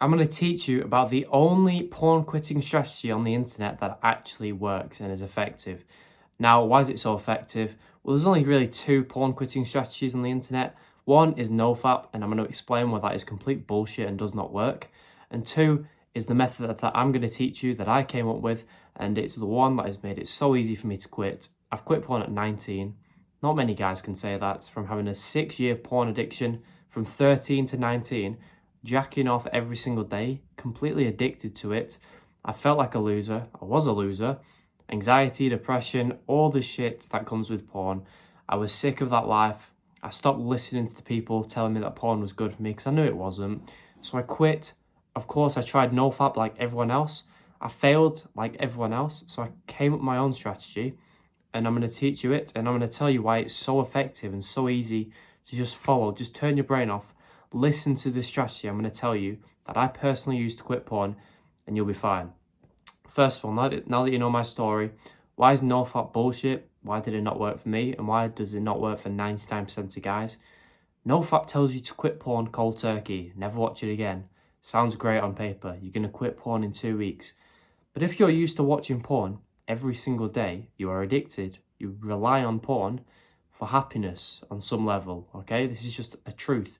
I'm going to teach you about the only porn quitting strategy on the internet that actually works and is effective. Now, why is it so effective? Well, there's only really two porn quitting strategies on the internet. One is NoFap, and I'm going to explain why that is complete bullshit and does not work. And two is the method that I'm going to teach you that I came up with, and it's the one that has made it so easy for me to quit. I've quit porn at 19. Not many guys can say that, from having a 6-year porn addiction from 13 to 19, jacking off every single day, completely addicted to it. I felt like a loser. I was a loser. Anxiety, depression, all the shit that comes with porn. I was sick of that life. I stopped listening to the people telling me that porn was good for me because I knew it wasn't. So I quit. Of course, I tried NoFap like everyone else. I failed like everyone else. So I came up with my own strategy, and I'm going to teach you it, and I'm going to tell you why it's so effective and so easy to just follow. Just turn your brain off. Listen to this strategy I'm going to tell you that I personally used to quit porn, and you'll be fine. First of all, now that you know my story, why is NoFap bullshit? Why did it not work for me? And why does it not work for 99% of guys? NoFap tells you to quit porn cold turkey. Never watch it again. Sounds great on paper. You're going to quit porn in 2 weeks. But if you're used to watching porn every single day, you are addicted. You rely on porn for happiness on some level, okay? This is just a truth.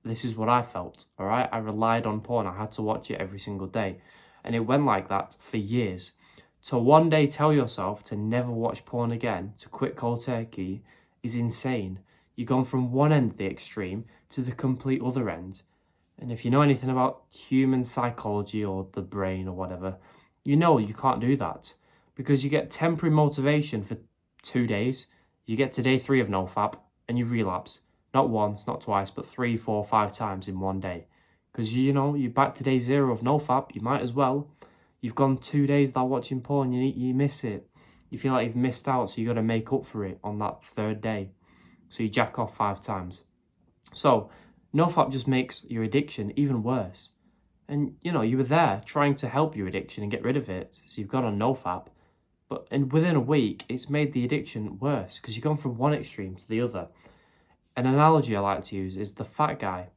This is what I felt, all right? I relied on porn. I had to watch it every single day. And it went like that for years. To one day tell yourself to never watch porn again, to quit cold turkey, is insane. You've gone from one end of the extreme to the complete other end. And if you know anything about human psychology or the brain or whatever, you know you can't do that. Because you get temporary motivation for 2 days, you get to day 3 of NoFap, and you relapse. Not once, not twice, but 3, 4, 5 times in one day. Because, you're back to day 0 of NoFap, you might as well. You've gone 2 days without watching porn, you miss it. You feel like you've missed out, so you got to make up for it on that 3rd day. So you jack off 5 times. So, NoFap just makes your addiction even worse. And, you were there trying to help your addiction and get rid of it. So you've got on NoFap. But within a week, it's made the addiction worse because you've gone from one extreme to the other. An analogy I like to use is the fat guy.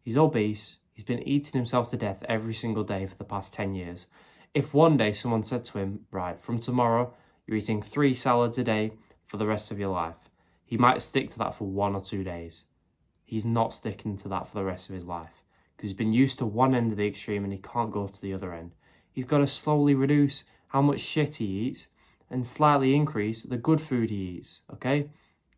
He's obese. He's been eating himself to death every single day for the past 10 years. If one day someone said to him, right, from tomorrow, you're eating 3 salads a day for the rest of your life, he might stick to that for 1 or 2 days. He's not sticking to that for the rest of his life because he's been used to one end of the extreme and he can't go to the other end. He's got to slowly reduce how much shit he eats and slightly increase the good food he eats, okay?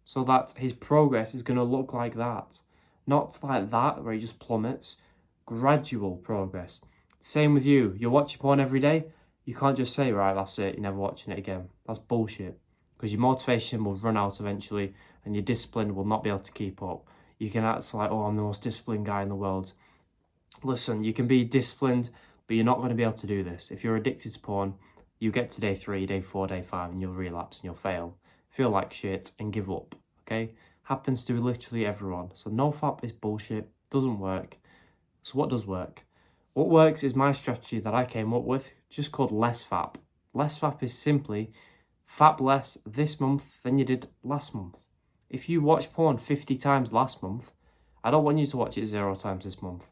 So that his progress is going to look like that. Not like that, where he just plummets. Gradual progress. Same with you. You're watching porn every day. You can't just say, right, that's it, you're never watching it again. That's bullshit. Because your motivation will run out eventually and your discipline will not be able to keep up. You can act like, oh, I'm the most disciplined guy in the world. Listen, you can be disciplined, but you're not going to be able to do this. If you're addicted to porn, you get to day 3, day 4, day 5, and you'll relapse and you'll fail. Feel like shit and give up, okay? Happens to literally everyone. So NoFap is bullshit, doesn't work. So what does work? What works is my strategy that I came up with, just called Less Fap. Less Fap is simply fap less this month than you did last month. If you watch porn 50 times last month, I don't want you to watch it 0 times this month.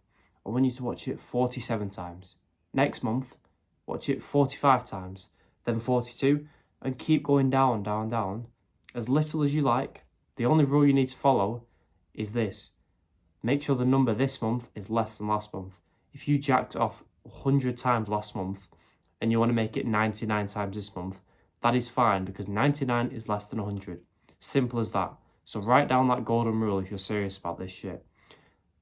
I want you to watch it 47 times. Next month, watch it 45 times, then 42, and keep going down, down, down, as little as you like. The only rule you need to follow is this. Make sure the number this month is less than last month. If you jacked off 100 times last month and you want to make it 99 times this month, that is fine because 99 is less than 100. Simple as that. So write down that golden rule if you're serious about this shit.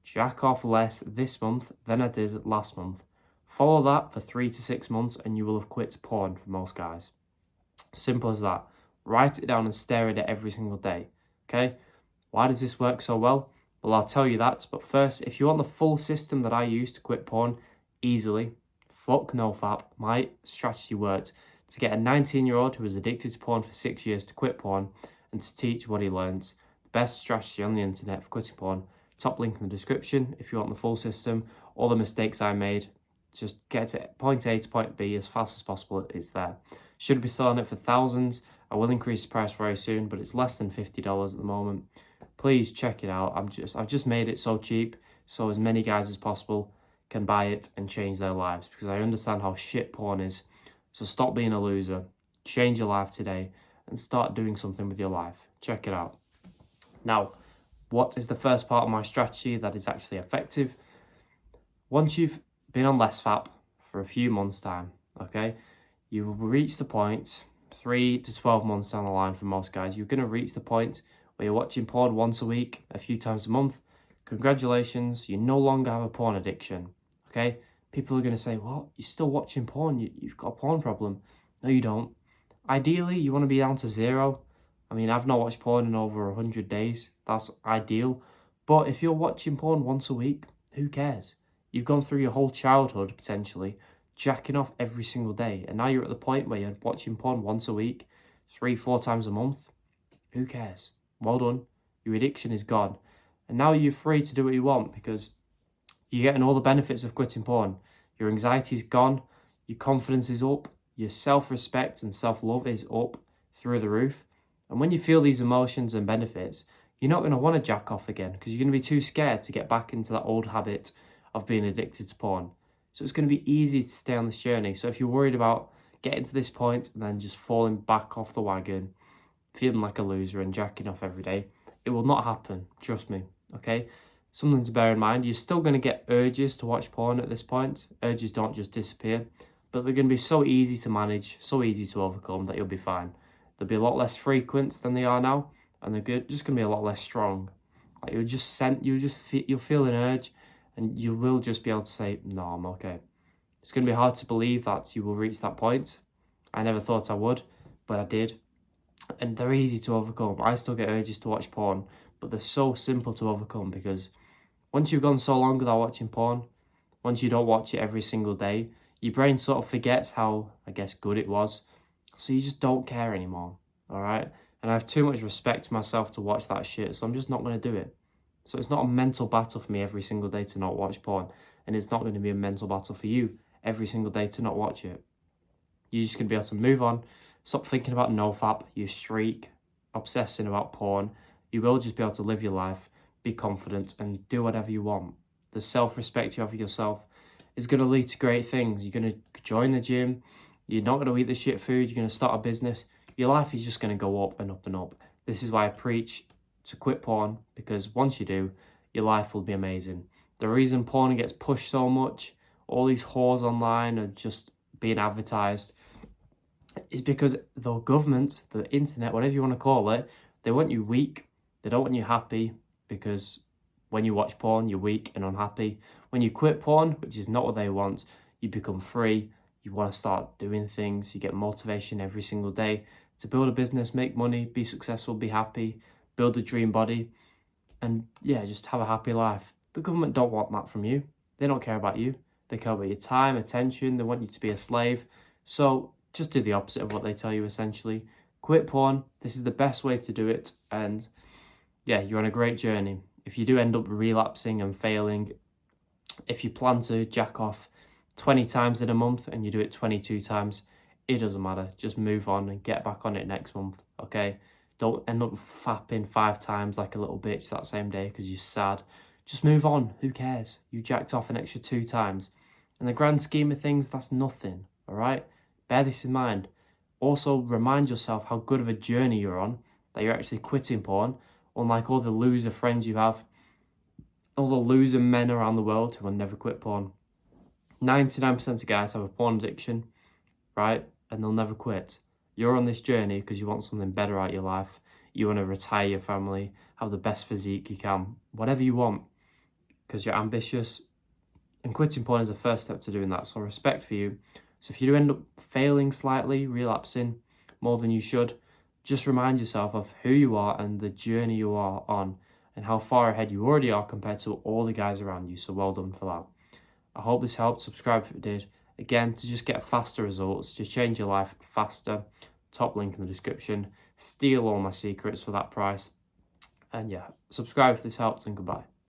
Jack off less this month than I did last month. Follow that for 3 to 6 months and you will have quit porn for most guys. Simple as that. Write it down and stare at it every single day. Okay? Why does this work so well? Well, I'll tell you that. But first, if you want the full system that I use to quit porn easily, fuck NoFap. My strategy worked to get a 19-year-old who was addicted to porn for 6 years to quit porn and to teach what he learns. The best strategy on the internet for quitting porn. Top link in the description if you want the full system. All the mistakes I made. Just get to point A to point B as fast as possible. It's there. Should be selling it for thousands. I will increase the price very soon, but it's less than $50 at the moment. Please check it out. I've just made it so cheap, so as many guys as possible can buy it and change their lives, because I understand how shit porn is. So stop being a loser, change your life today, and start doing something with your life. Check it out. Now, what is the first part of my strategy that is actually effective? Once you've been on NoFap for a few months' time, okay, you will reach the point, 3 to 12 months down the line for most guys, you're going to reach the point where you're watching porn once a week, a few times a month. Congratulations, you no longer have a porn addiction, okay? People are going to say, what? You're still watching porn? You've got a porn problem. No, you don't. Ideally, you want to be down to 0. I mean, I've not watched porn in over 100 days. That's ideal. But if you're watching porn once a week, who cares? You've gone through your whole childhood, potentially, jacking off every single day. And now you're at the point where you're watching porn once a week, 3-4 times a month. Who cares? Well done. Your addiction is gone. And now you're free to do what you want, because you're getting all the benefits of quitting porn. Your anxiety is gone. Your confidence is up. Your self-respect and self-love is up through the roof. And when you feel these emotions and benefits, you're not going to want to jack off again, because you're going to be too scared to get back into that old habit of being addicted to porn. So it's going to be easy to stay on this journey. So if you're worried about getting to this point and then just falling back off the wagon, feeling like a loser and jacking off every day, it will not happen. Trust me, okay? Something to bear in mind, you're still going to get urges to watch porn at this point. Urges don't just disappear, but they're going to be so easy to manage, so easy to overcome that you'll be fine. They'll be a lot less frequent than they are now, and they're just going to be a lot less strong. Like you'll feel an urge, and you will just be able to say, no, I'm okay. It's going to be hard to believe that you will reach that point. I never thought I would, but I did. And they're easy to overcome. I still get urges to watch porn, but they're so simple to overcome, because once you've gone so long without watching porn, once you don't watch it every single day, your brain sort of forgets how, I guess, good it was. So you just don't care anymore, all right? And I have too much respect for myself to watch that shit, so I'm just not going to do it. So it's not a mental battle for me every single day to not watch porn. And it's not going to be a mental battle for you every single day to not watch it. You're just going to be able to move on. Stop thinking about NoFap, your streak, obsessing about porn. You will just be able to live your life, be confident, and do whatever you want. The self-respect you have for yourself is going to lead to great things. You're going to join the gym. You're not going to eat the shit food. You're going to start a business. Your life is just going to go up and up and up. This is why I preach to quit porn, because once you do, your life will be amazing. The reason porn gets pushed so much, all these whores online are just being advertised, is because the government, the internet, whatever you want to call it, they want you weak. They don't want you happy, because when you watch porn, you're weak and unhappy. When you quit porn, which is not what they want, you become free. You want to start doing things. You get motivation every single day to build a business, make money, be successful, be happy, build a dream body, and yeah, just have a happy life. The government don't want that from you. They don't care about you. They care about your time, attention. They want you to be a slave. So just do the opposite of what they tell you, essentially. Quit porn. This is the best way to do it. And yeah, you're on a great journey. If you do end up relapsing and failing, if you plan to jack off 20 times in a month and you do it 22 times, it doesn't matter. Just move on and get back on it next month, okay? Don't end up fapping 5 times like a little bitch that same day because you're sad. Just move on. Who cares? You jacked off an extra 2 times. In the grand scheme of things, that's nothing, all right? Bear this in mind. Also, remind yourself how good of a journey you're on, that you're actually quitting porn, unlike all the loser friends you have, all the loser men around the world who will never quit porn. 99% of guys have a porn addiction, right? And they'll never quit. You're on this journey because you want something better out of your life. You want to retire your family, have the best physique you can, whatever you want, because you're ambitious. And quitting porn is the first step to doing that. So respect for you. So if you do end up failing slightly, relapsing more than you should, just remind yourself of who you are and the journey you are on and how far ahead you already are compared to all the guys around you. So well done for that. I hope this helped. Subscribe if it did. Again, to just get faster results, just change your life faster. Top link in the description. Steal all my secrets for that price. And yeah, subscribe if this helped, and goodbye.